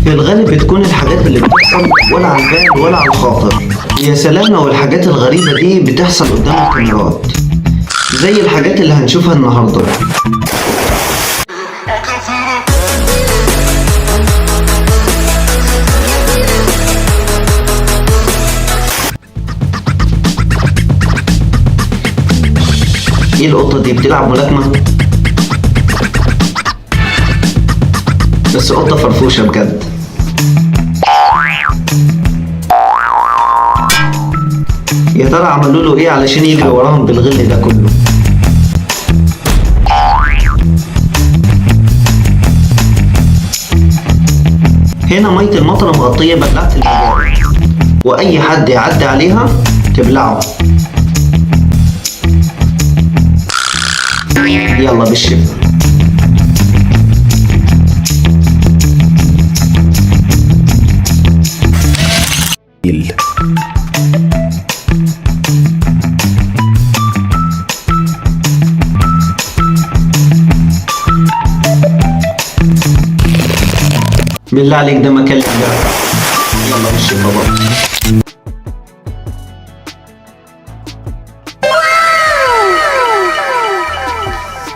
في الغالب بتكون الحاجات اللي بتحصل ولا على البال ولا على الخاطر. يا سلام لو الحاجات الغريبة دي بتحصل قدام الكاميرات، زي الحاجات اللي هنشوفها النهاردة. ايه القطة دي بتلعب ملاكمة؟ بس قطة فرفوشة بجد. يا ترى عملوا له ايه علشان يجري وراهم بالغل ده كله؟ هنا مية المطر مغطية بلعة الباب، واي حد يعدي عليها تبلعه. يلا بالشفا. بالله عليك ده مكان لله. يلا بالشفا بقى.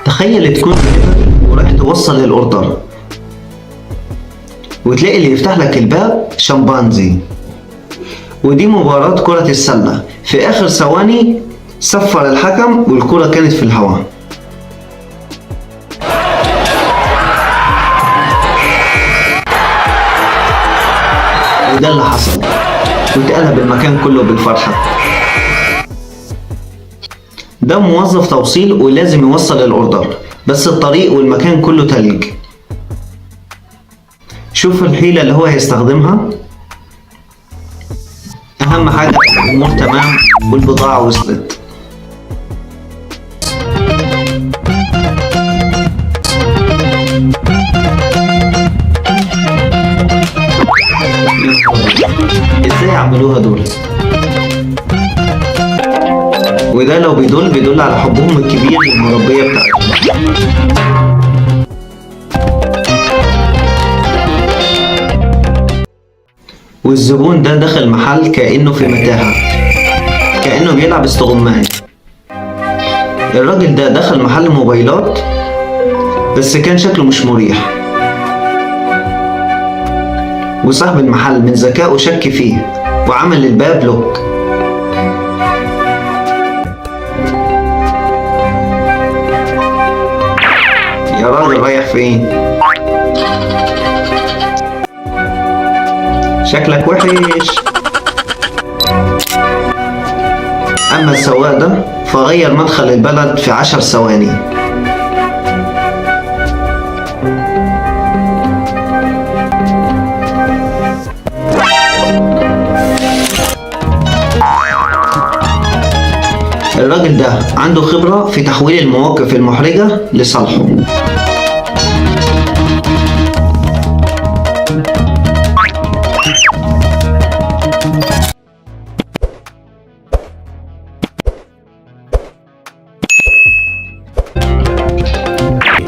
تخيل تكون ورايح توصل الاوردر وتلاقي اللي يفتح لك الباب شمبانزي، ودي مباراة كرة السلة. في آخر ثواني صفر الحكم والكرة كانت في الهواء. وده اللي حصل، واتقلب المكان كله بالفرحة. ده موظف توصيل ولازم يوصل الاوردر، بس الطريق والمكان كله تلج. شوف الحيلة اللي هو هيستخدمها. اهم حاجة الامور تمام والبضاعة وصلت. ازاي عملوها دول؟ وده لو بيدل على حبهم الكبير للمربية بتاعتهم. والزبون ده دخل محل كأنه في متاهة، كأنه بيلعب استغماية. الراجل ده دخل محل موبايلات بس كان شكله مش مريح، وصاحب المحل من ذكائه شك فيه وعمل الباب لوك. يا راجل رايح فين؟ شكلك وحش. أما السواق ده فغير مدخل البلد في 10 ثواني. الراجل ده عنده خبرة في تحويل المواقف المحرجة لصالحه.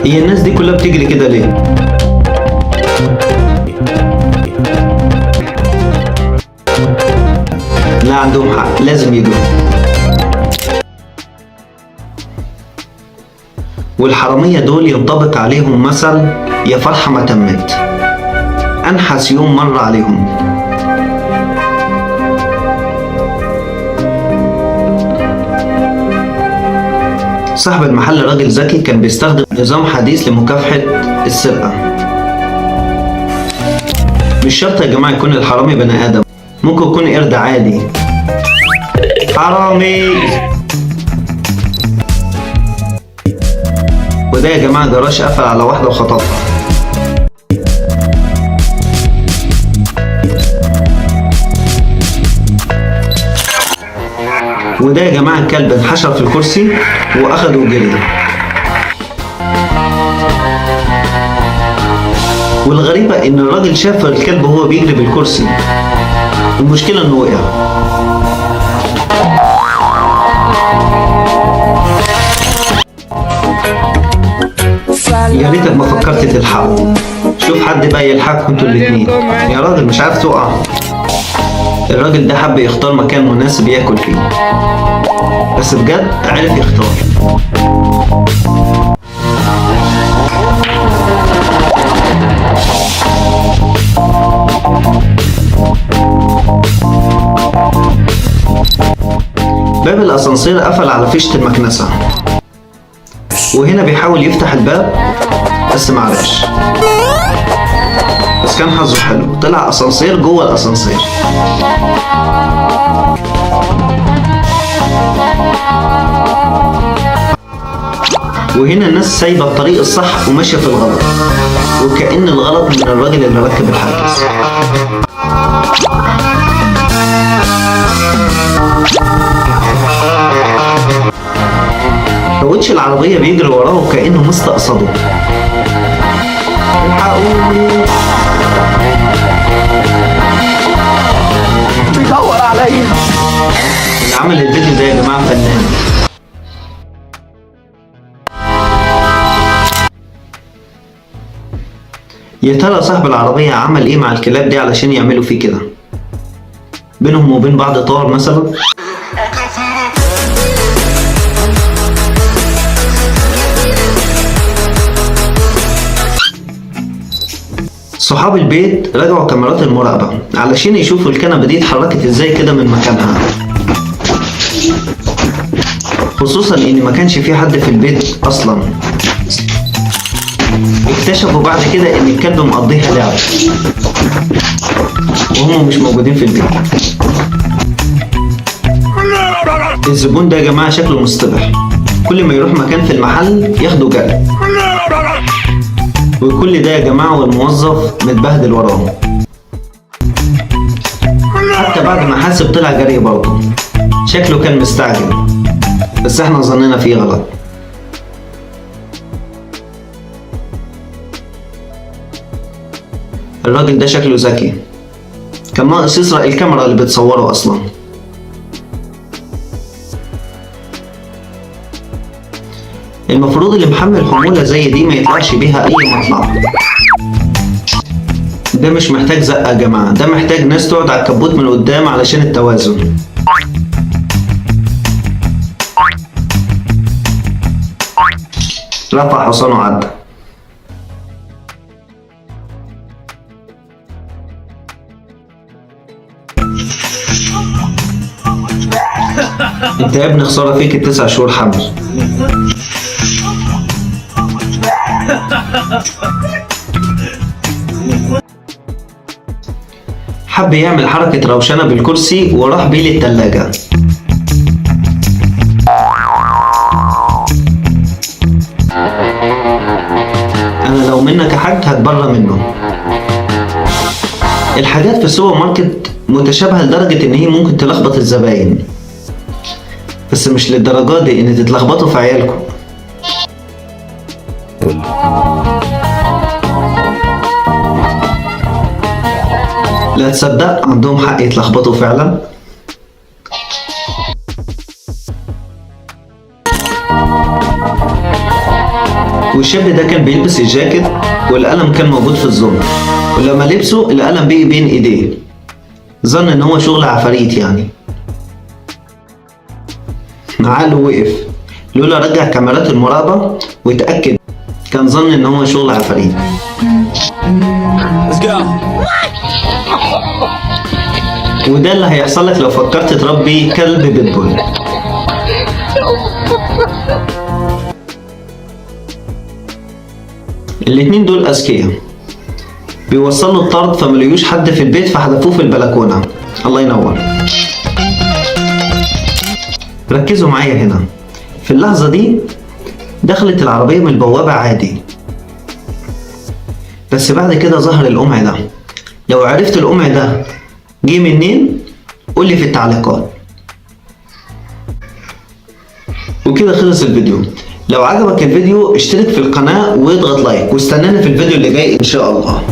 هي الناس دي كلها بتجري كده ليه؟ لا عندهم حق، لازم يجروا. والحرامية دول ينطبق عليهم مثل يا فرحة ما تمت. أنحس يوم مر عليهم. صاحب المحل راجل ذكي كان بيستخدم نظام حديث لمكافحة السرقة. مش شرط يا جماعة يكون الحرامي بني آدم، ممكن يكون قرد عادي. حرامي. وده يا جماعة جراج قفل على واحدة وخطفها. وده يا جماعة الكلب انحشر في الكرسي واخده وجري. والغريبة ان الراجل شاف الكلب وهو بيجري بالكرسي، المشكلة انه وقع. يا ريتك ما فكرت تلحقه. شوف حد بقى يلحقكم انتوا الاتنين. يا راجل مش عارف تقع. الراجل ده حب يختار مكان مناسب ياكل فيه، بس بجد عرف يختار. باب الاسانسير قفل على فيشة المكنسة، وهنا بيحاول يفتح الباب بس معرفش. بس كان حظه حلو، طلع اسانسير جوه الاسانسير. وهنا الناس سايبه الطريق الصح وماشيه في الغلط، وكأن الغلط من الراجل اللي ركب الحاجز. كاوتش العربية بيجري وراه وكأنه مستقصده. الحقوني، بيدور عليا. اللي عمل الفيديو ده يا جماعة فنان. يا ترى صاحب العربية عمل ايه مع الكلاب دي علشان يعملوا فيه كده؟ بينهم وبين بعض طار مثلا؟ صحاب البيت رجعوا كاميرات المراقبة علشان يشوفوا الكنبة دي اتحركت ازاي كده من مكانها، خصوصا ان ما كانش في حد في البيت اصلا. اكتشفوا بعد كده ان الكلب مقضيها لعب وهم مش موجودين في البيت. الزبون ده يا جماعة شكله مصطبح، كل ما يروح مكان في المحل ياخده جري، وكل ده يا جماعة والموظف متبهدل وراه. حتى بعد ما حاسب طلع جري برضه، شكله كان مستعجل، بس احنا ظننا فيه غلط. الراجل ده شكله ذكي، كان ناقص يسرق الكاميرا اللي بتصوره اصلا. المفروض اللي محمل حمولة زي دي ما يطلعش بيها اي مطلع. ده مش محتاج زقة يا جماعة، ده محتاج ناس تقعد على الكبوت من قدام علشان التوازن. رفع حصانه وعدى. انت يا ابني خسارة فيك ال9 شهور حمل. حب يعمل حركة روشنة بالكرسي وراح بيه للتلاجة. انا لو منك يا حاج هتبرى منه. الحاجات في السوبر ماركت متشابهة لدرجة ان هي ممكن تلخبط الزباين، بس مش للدرجة دي ان تتلخبطوا في عيالكم. لا تصدق عندهم حق يتلخبطوا فعلا. والشاب ده كان بيلبس الجاكيت والقلم كان موجود في الزون، ولما لبسه القلم بقي بين ايديه، ظن ان هو شغل عفاريت يعني. عقله وقف، لولا رجع كاميرات المراقبة واتأكد كان ظن ان هو شغل عفاريت. وده اللي هيحصل لك لو فكرت تربي كلب بيتبول. الاتنين دول اذكياء، بيوصلوا الطرد فملقيوش حد في البيت فحذفوه في البلكونة. الله ينور. ركزوا معايا هنا، في اللحظة دي دخلت العربية من البوابة عادي، بس بعد كده ظهر القمع ده. لو عرفت القمع ده جه منين قولي في التعليقات. وكده خلص الفيديو. لو عجبك الفيديو اشترك في القناة واضغط لايك، واستنانا في الفيديو اللي جاي ان شاء الله.